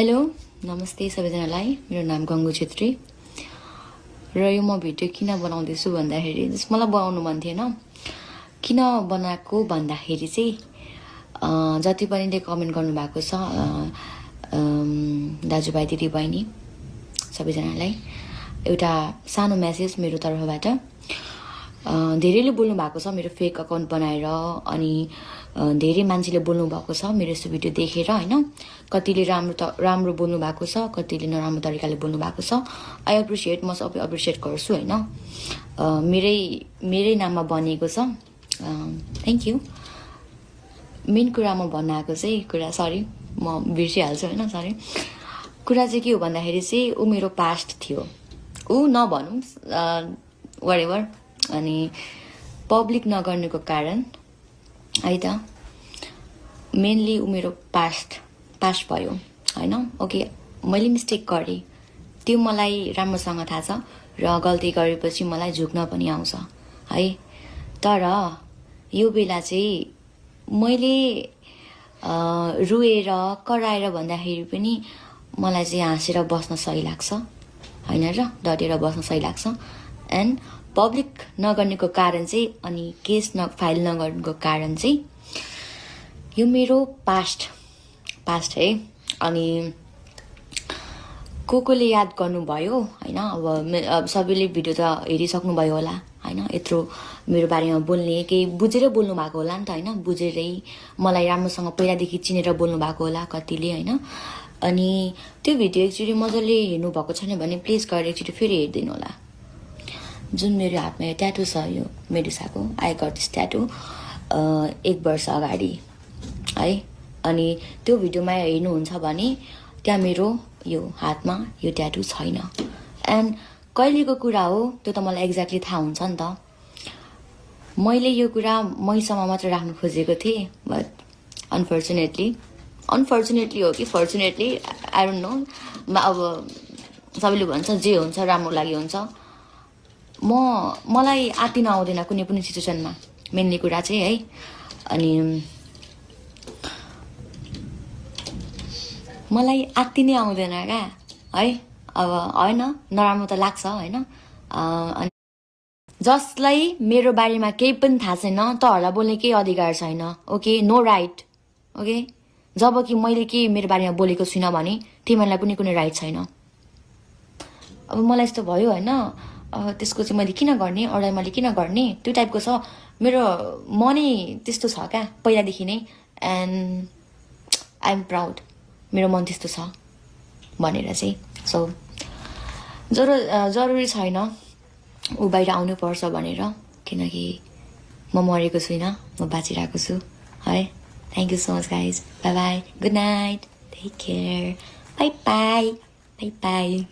hello नमस्ते सबैजनालाई मेरो नाम गंगु छेत्री र यो म भिडियो किन बनाउँदैछु भन्दाखेरि मलाई बनाउनु मन थिएन किन बनाएको भन्दाखेरि चाहिँ जति पनि कमेन्ट गर्नु भएको छ दाजुभाइ दिदी बहिनी सबैजनालाई एउटा सानो मेसेज मेरो तर्फबाट धेरैले बोल्नु भएको छ मेरो फेक अकाउन्ट बनाएर अनि धेरै मान्छेले बोल्नु भएको छ मेरो यस्तो भिडियो देखेर हैन कतिले राम्रो बोल्नु भएको छ कतिले नराम्रो तरिकाले बोल्नु भएको छ आई एप्रिशिएट म सबै एप्रिशिएट गर्छु हैन मेरै नाममा बनेको छ थ्यांक यू मेन कुरा म भन्न आएको चाहिँ कुरा सरी म बिर्सिहाल्छु हैन सरी कुरा चाहिँ के हो भन्दाखेरि चाहिँ उ मेरो पास्ट थियो उ नभनौं व्हाटएभर अनि पब्लिक नगर्नुको कारण है त मेनली उ मेरो पास्ट भयो हैन ओके मैले मिस्टेक गरे त्यो मलाई राम्रोसँग थाहा छ र गल्ती गरेपछि मलाई झुक्न पनि आउँछ है तर यो बेला चाहिँ मैले रुएर कराएर भन्दाखेरि पनि मलाई चाहिँ हाँसेर बस्न सही लाग्छ हैन र डटेर बस्न सही लाग्छ एन्ड पब्लिक नगर्नेको कारण चाहिँ अनि केस फाइल नगर्नुको कारण चाहिँ यो मेरो पास्ट है अनि कोले याद गर्नुभयो हैन अब सबैले भिडियो त हेरिसक्नु भयो होला हैन यत्रो मेरो बारेमा बोल्ने केही बुझेर बोल्नु भएको होला नि त हैन बुझेरै मलाई राम्रोसँग पहिलादेखि चिनेर बोल्नु भएको होला कतिले हैन अनि त्यो भिडियो एकचोटी मजाले हेर्नु भएको छैन भने प्लिज गएर एकचोटी फेरि हेर्दिनु होला जुन मेरो हातमा ट्याटु छ यो मेडुसाको आई गट दिस ट्याटु 1 वर्ष अगाडि है अनि त्यो भिडियोमा हेर्नुहुन्छ भने त्यहाँ मेरो यो हातमा यो ट्याटु छैन एन्ड कहिलेको कुरा हो त्यो त मलाई एक्ज्याक्टली थाहा हुन्छ नि त मैले यो कुरा मैसम्म मात्र राख्न खोजेको थिएँ बट अनफर्चुनेटली हो कि फर्चुनेटली आई डोन्ट नो अब सबैले भन्छ जे हुन्छ राम्रो लागि हुन्छ मलाई आत्तिन आउँदैन कुनै पनि सिचुएसनमा मेनली कुरा चाहिँ है अनि मलाई आत्तिनै आउँदैन क्या है अब हैन नराम्रो त लाग्छ हैन अनि जसलाई मेरो बारेमा केही पनि थाहा छैन तहरुलाई बोल्ने केही अधिकार छैन ओके नो राइट ओके जब कि मैले के मेरो बारेमा बोलेको छुइनँ भने तिमीलाई पनि कुनै राइट छैन अब मलाई यस्तो भयो हैन त्यसको चाहिँ मैले किन गर्ने अरूलाई मैले किन गर्ने त्यो टाइपको छ मेरो मनै त्यस्तो छ क्या पहिलादेखि नै एन्ड आई एम प्राउड मेरो मन त्यस्तो छ भनेर चाहिँ सो जरुरी छैन ऊ बाहिर आउनु पर्छ भनेर किनकि म मरेको छुइनँ म बाँचिरहेको छु है thank you so much guys bye bye good night take care bye bye bye by